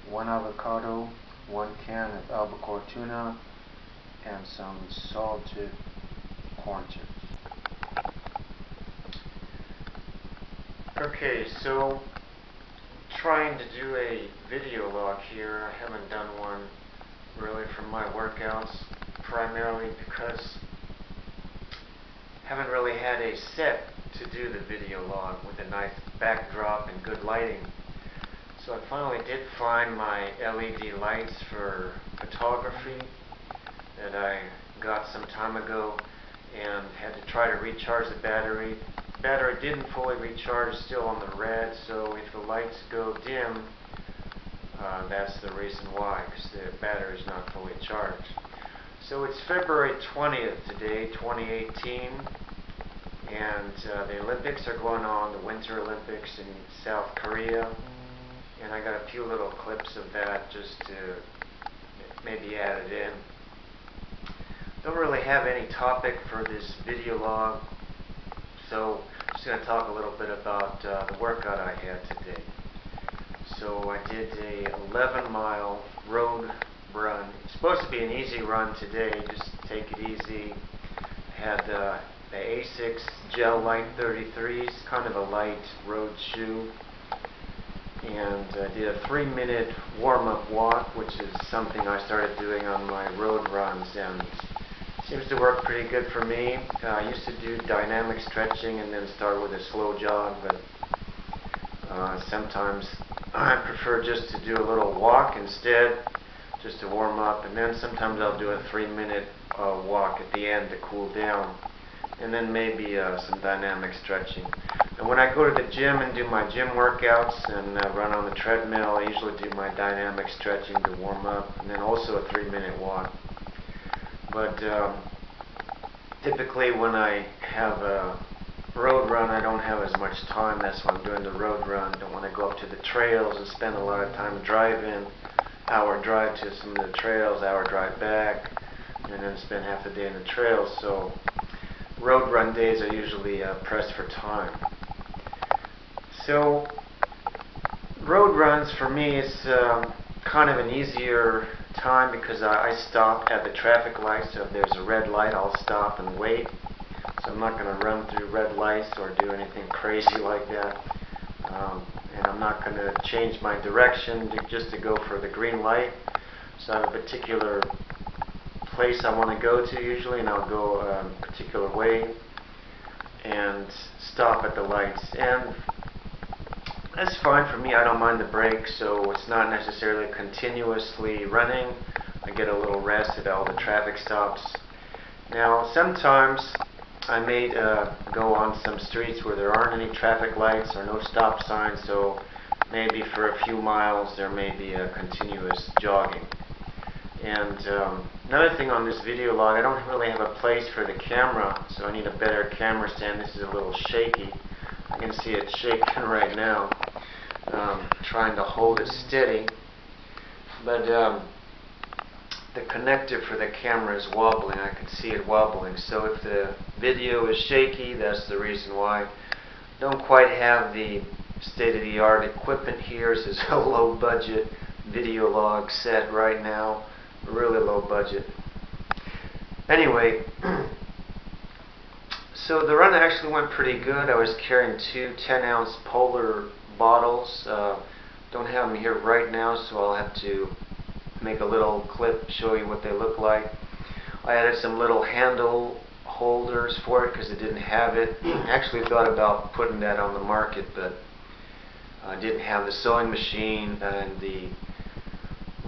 1 avocado, 1 can of albacore tuna, and some salted corn chips. Okay, so trying to do a video log here. I haven't done one really from my workouts, primarily because I haven't really had a set to do the video log with a nice backdrop and good lighting. So I finally did find my LED lights for photography that I got some time ago and had to try to recharge the battery. The battery didn't fully recharge, still on the red, so if the lights go dim, that's the reason why, because the battery is not fully charged. So it's February 20th today, 2018, and the Olympics are going on, the Winter Olympics in South Korea, and I got a few little clips of that just to maybe add it in. Don't really have any topic for this video log, so I'm just going to talk a little bit about the workout I had today. So I did a 11-mile road run. It's supposed to be an easy run today, just take it easy. I had the ASICS Gel Lyte 33s, kind of a light road shoe. And I did a 3-minute warm-up walk, which is something I started doing on my road runs, and seems to work pretty good for me. I used to do dynamic stretching and then start with a slow jog, but sometimes I prefer just to do a little walk instead, just to warm up, and then sometimes I'll do a 3-minute walk at the end to cool down, and then maybe some dynamic stretching. And when I go to the gym and do my gym workouts and run on the treadmill, I usually do my dynamic stretching to warm up, and then also a 3-minute walk. But typically when I have a road run, I don't have as much time. That's why I'm doing the road run. Don't want to go up to the trails and spend a lot of time driving. Hour drive to some of the trails, hour drive back, and then spend half the day in the trails. So road run days are usually pressed for time. So road runs for me is kind of an easier time because I stop at the traffic lights. So if there's a red light, I'll stop and wait. So I'm not going to run through red lights or do anything crazy like that. And I'm not going to change my direction just to go for the green light. So I have a particular place I want to go to usually, and I'll go a particular way and stop at the lights. And that's fine for me. I don't mind the break, so it's not necessarily continuously running. I get a little rest at all the traffic stops. Now, sometimes I may go on some streets where there aren't any traffic lights or no stop signs, so maybe for a few miles there may be a continuous jogging. And another thing on this video log, I don't really have a place for the camera, so I need a better camera stand. This is a little shaky. I can see it shaking right now. Trying to hold it steady, but the connector for the camera is wobbling. I can see it wobbling, so if the video is shaky, that's the reason why. Don't quite have the state-of-the-art equipment here. This is a low-budget video log set right now, really low budget. Anyway, so the run actually went pretty good. I was carrying 2 10-ounce Polar bottles. Don't have them here right now, so I'll have to make a little clip, show you what they look like. I added some little handle holders for it because it didn't have it. I actually thought about putting that on the market, but I didn't have the sewing machine and the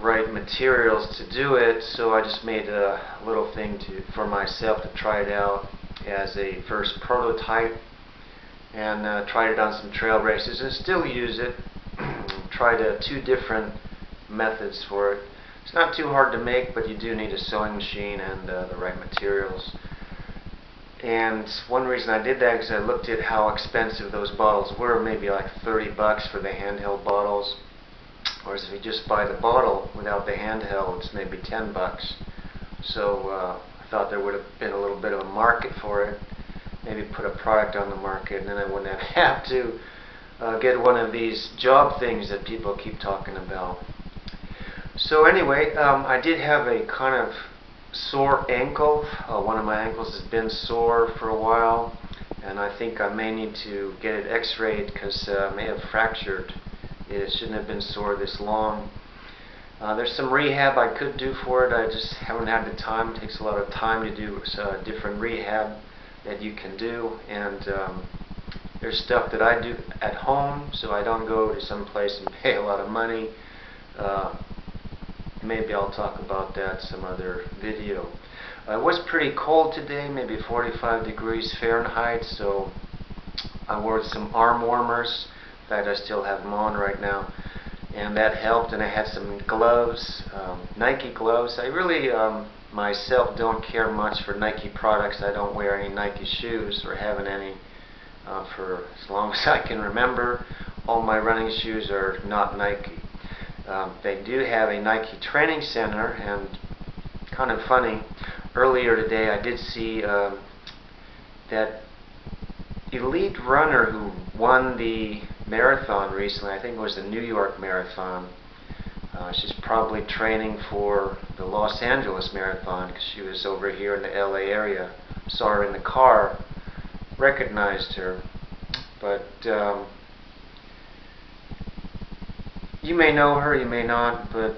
right materials to do it, so I just made a little thing for myself to try it out as a first prototype, and tried it on some trail races and still use it. Tried 2 different methods for it. It's not too hard to make, but you do need a sewing machine and the right materials. And one reason I did that is I looked at how expensive those bottles were, maybe like $30 for the handheld bottles. Whereas if you just buy the bottle without the handheld, it's maybe $10. So I thought there would have been a little bit of a market for it. Maybe put a product on the market, and then I wouldn't have to get one of these job things that people keep talking about. So anyway, I did have a kind of sore ankle. One of my ankles has been sore for a while, and I think I may need to get it x-rayed because I may have fractured. It shouldn't have been sore this long. There's some rehab I could do for it. I just haven't had the time. It takes a lot of time to do different rehab that you can do, and there's stuff that I do at home, so I don't go to some place and pay a lot of money. Maybe I'll talk about that some other video. It was pretty cold today, maybe 45 degrees Fahrenheit, so I wore some arm warmers. In fact, I still have them on right now, and that helped. And I had some gloves, Nike gloves. I really myself don't care much for Nike products. I don't wear any Nike shoes, or haven't any for as long as I can remember. All my running shoes are not Nike. They do have a Nike training center, and kind of funny, earlier today I did see that elite runner who won the marathon recently. I think it was the New York Marathon. She's probably training for the Los Angeles Marathon because she was over here in the LA area. Saw her in the car, recognized her, but you may know her, you may not, but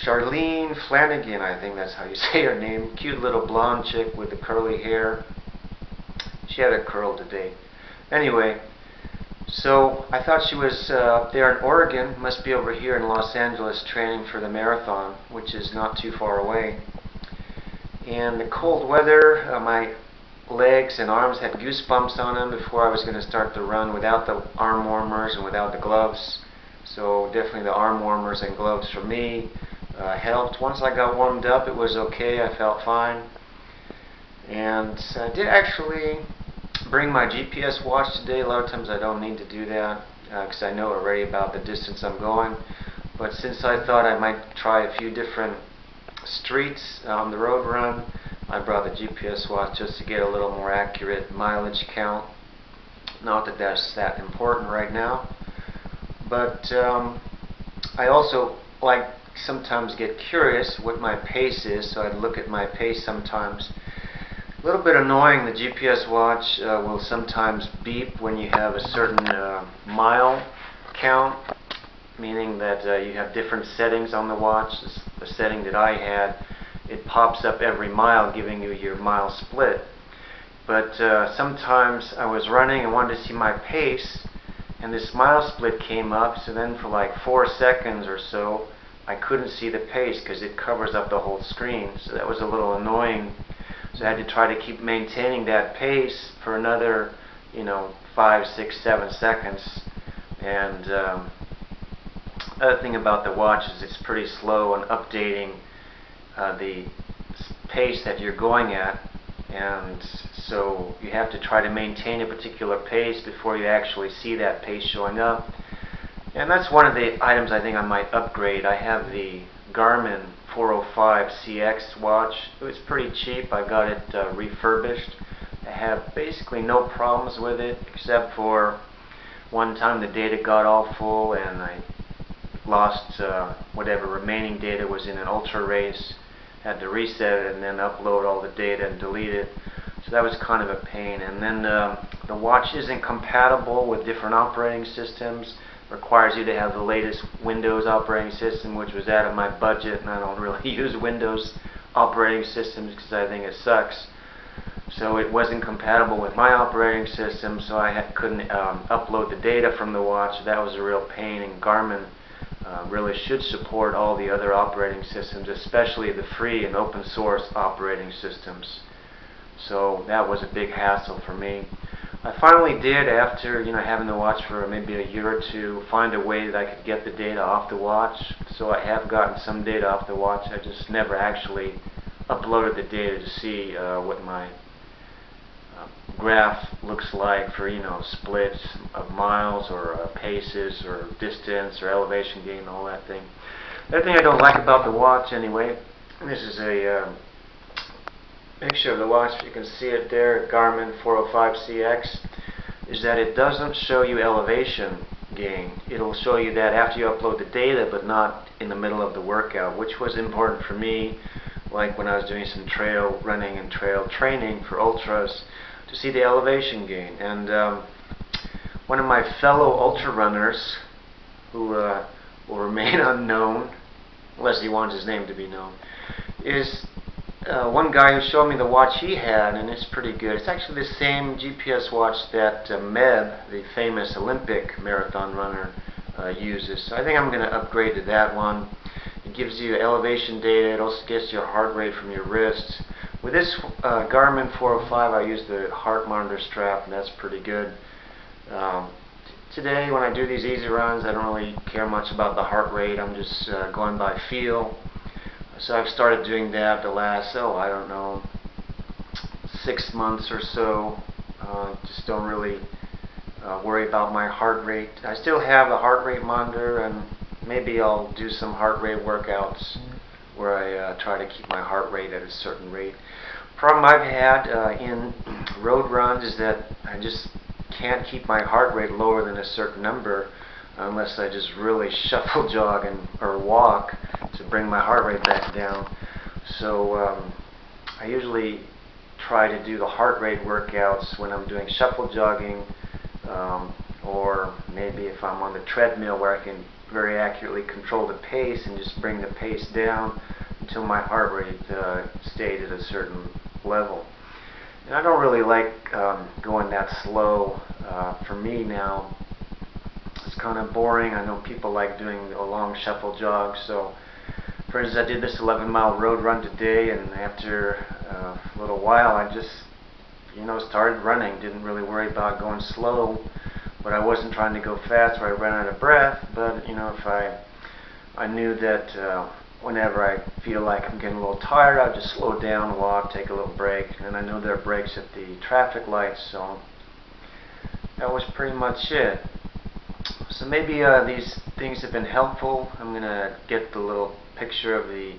Charlene Flanagan, I think that's how you say her name. Cute little blonde chick with the curly hair. She had a curl today. Anyway, so I thought she was up there in Oregon, must be over here in Los Angeles training for the marathon, which is not too far away. And the cold weather, my legs and arms had goosebumps on them before I was going to start the run without the arm warmers and without the gloves. So definitely the arm warmers and gloves for me helped. Once I got warmed up, it was okay. I felt fine. And I did actually bring my GPS watch today. A lot of times I don't need to do that because I know already about the distance I'm going. But since I thought I might try a few different streets on the road run, I brought the GPS watch just to get a little more accurate mileage count. Not that that's that important right now. But I also like sometimes get curious what my pace is, so I'd look at my pace sometimes. A little bit annoying, the GPS watch will sometimes beep when you have a certain mile count, meaning that you have different settings on the watch. The setting that I had, it pops up every mile giving you your mile split. But sometimes I was running and wanted to see my pace, and this mile split came up, so then for like 4 seconds or so I couldn't see the pace because it covers up the whole screen. So that was a little annoying. So I had to try to keep maintaining that pace for another 5, 6, 7 seconds. And other thing about the watch is it's pretty slow on updating the pace that you're going at, and so you have to try to maintain a particular pace before you actually see that pace showing up. And that's one of the items I think I might upgrade. I have the Garmin 405 CX watch. It was pretty cheap. I got it refurbished. I have basically no problems with it, except for one time the data got all full and I lost whatever remaining data was in an ultra race. Had to reset it and then upload all the data and delete it. So that was kind of a pain. And then the watch isn't compatible with different operating systems. Requires you to have the latest Windows operating system, which was out of my budget, and I don't really use Windows operating systems because I think it sucks. So it wasn't compatible with my operating system, so I couldn't upload the data from the watch. That was a real pain, and Garmin really should support all the other operating systems, especially the free and open source operating systems. So that was a big hassle for me. I finally did, after having the watch for maybe a year or two, find a way that I could get the data off the watch. So I have gotten some data off the watch. I just never actually uploaded the data to see what my graph looks like for splits of miles or paces or distance or elevation gain, all that thing. The other thing I don't like about the watch anyway, and this is a picture of the watch, you can see it there, Garmin 405 CX, is that it doesn't show you elevation gain. It'll show you that after you upload the data, but not in the middle of the workout, which was important for me, like when I was doing some trail running and trail training for ultras, to see the elevation gain. And one of my fellow ultra runners, who will remain unknown, unless he wants his name to be known, is one guy who showed me the watch he had, and it's pretty good. It's actually the same GPS watch that Meb, the famous Olympic marathon runner, uses. So I think I'm going to upgrade to that one. It gives you elevation data. It also gets your heart rate from your wrist. With this Garmin 405, I use the heart monitor strap, and that's pretty good. Today, when I do these easy runs, I don't really care much about the heart rate. I'm just going by feel. So I've started doing that the last, I don't know, 6 months or so. Just don't really worry about my heart rate. I still have a heart rate monitor, and maybe I'll do some heart rate workouts where I try to keep my heart rate at a certain rate. Problem I've had in road runs is that I just can't keep my heart rate lower than a certain number unless I just really shuffle jog or walk to bring my heart rate back down. So I usually try to do the heart rate workouts when I'm doing shuffle jogging, or maybe if I'm on the treadmill where I can very accurately control the pace and just bring the pace down until my heart rate stays at a certain level. And I don't really like going that slow. For me now, it's kind of boring. I know people like doing a long shuffle jog. So, for instance, I did this 11-mile road run today, and after a little while, I just, started running. Didn't really worry about going slow, but I wasn't trying to go fast where I ran out of breath. But if I knew that whenever I feel like I'm getting a little tired, I'll just slow down, walk, take a little break. And I know there are breaks at the traffic lights, so that was pretty much it. So maybe these things have been helpful. I'm going to get the little picture of the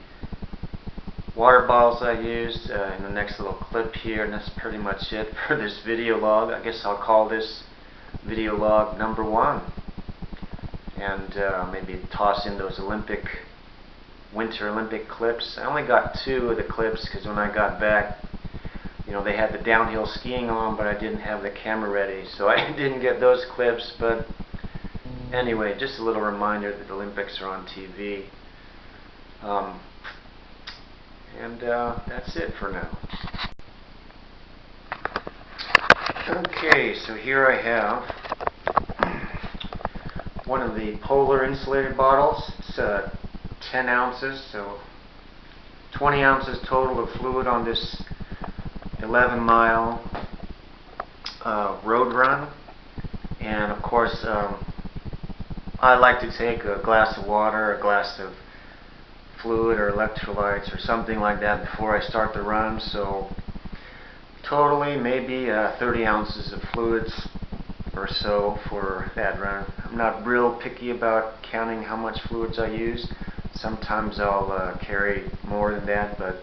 water bottles I used in the next little clip here, and that's pretty much it for this video log. I guess I'll call this video log number 1. And maybe toss in those Winter Olympic clips. I only got 2 of the clips because when I got back, they had the downhill skiing on, but I didn't have the camera ready, so I didn't get those clips. But anyway, just a little reminder that the Olympics are on TV. And that's it for now. Okay, so here I have one of the Polar Insulated bottles. It's 10 ounces, so 20 ounces total of fluid on this 11-mile road run. And of course, I like to take a glass of water, a glass of fluid or electrolytes or something like that before I start the run. So totally maybe 30 ounces of fluids or so for that run. I'm not real picky about counting how much fluids I use. Sometimes I'll carry more than that, but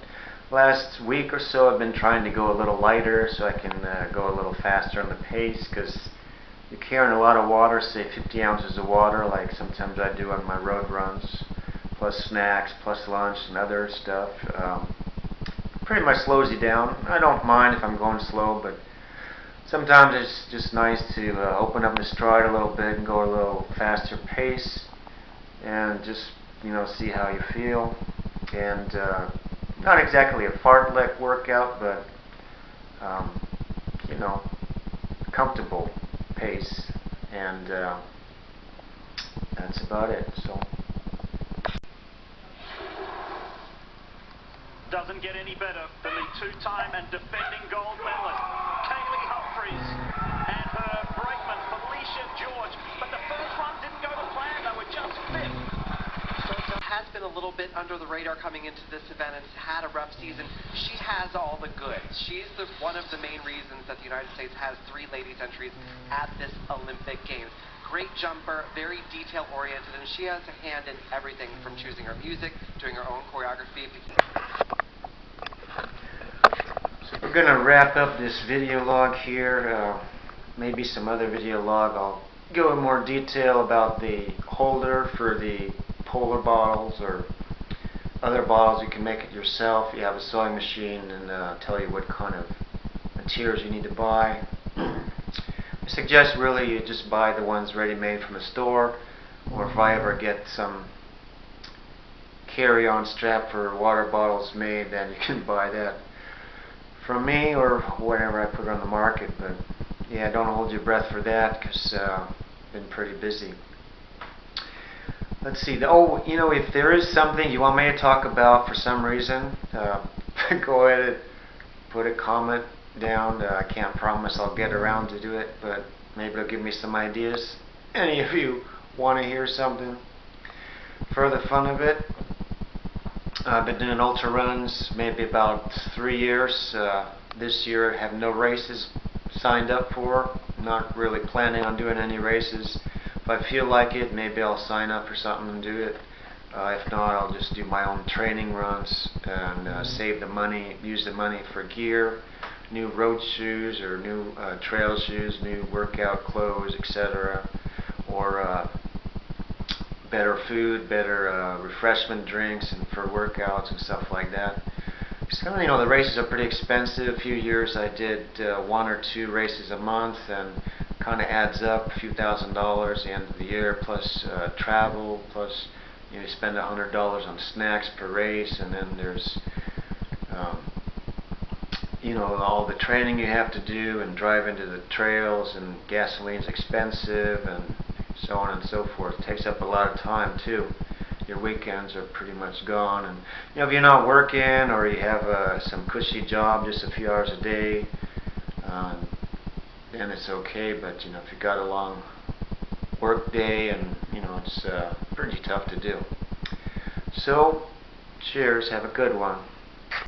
last week or so I've been trying to go a little lighter so I can go a little faster on the pace, because you're carrying a lot of water, say 50 ounces of water, like sometimes I do on my road runs, plus snacks, plus lunch and other stuff. Pretty much slows you down. I don't mind if I'm going slow, but sometimes it's just nice to open up the stride a little bit and go a little faster pace and just see how you feel. And not exactly a fartlek workout, but comfortable pace, and that's about it. So doesn't get any better than the 2-time and defending gold medalist Kaylee Humphries and her brakeman Felicia George. But the first run didn't go to plan. They were just 5th. Has been a little bit under the radar coming into this event and has had a rough season. She has all the goods. She's one of the main reasons that the United States has 3 ladies entries at this Olympic Games. Great jumper, very detail oriented, and she has a hand in everything from choosing her music, doing her own choreography. So we're going to wrap up this video log here. Maybe some other video log I'll go in more detail about the holder for the Polar bottles or other bottles. You can make it yourself. You have a sewing machine, and tell you what kind of materials you need to buy. I suggest really you just buy the ones ready-made from a store, or if I ever get some carry-on strap for water bottles made, then you can buy that from me or whatever I put on the market. But yeah, don't hold your breath for that, because I've been pretty busy. Let's see. Oh, if there is something you want me to talk about for some reason, go ahead and put a comment down. I can't promise I'll get around to do it, but maybe it'll give me some ideas. Any of you want to hear something for the fun of it? I've been doing ultra runs maybe about 3 years. This year I have no races signed up for. Not really planning on doing any races. If I feel like it, maybe I'll sign up for something and do it. If not, I'll just do my own training runs and save the money, use the money for gear, new road shoes or new trail shoes, new workout clothes, etc. Or better food, better refreshment drinks and for workouts and stuff like that. So, the races are pretty expensive. A few years I did 1 or 2 races a month, and kind of adds up a few $1,000s at the end of the year, plus travel, plus you spend $100 on snacks per race, and then there's all the training you have to do and drive into the trails, and gasoline's expensive, and so on and so forth. It takes up a lot of time too. Your weekends are pretty much gone, and if you're not working or you have some cushy job, just a few hours a day, then it's okay. But if you got a long work day, and it's pretty tough to do. So, cheers. Have a good one.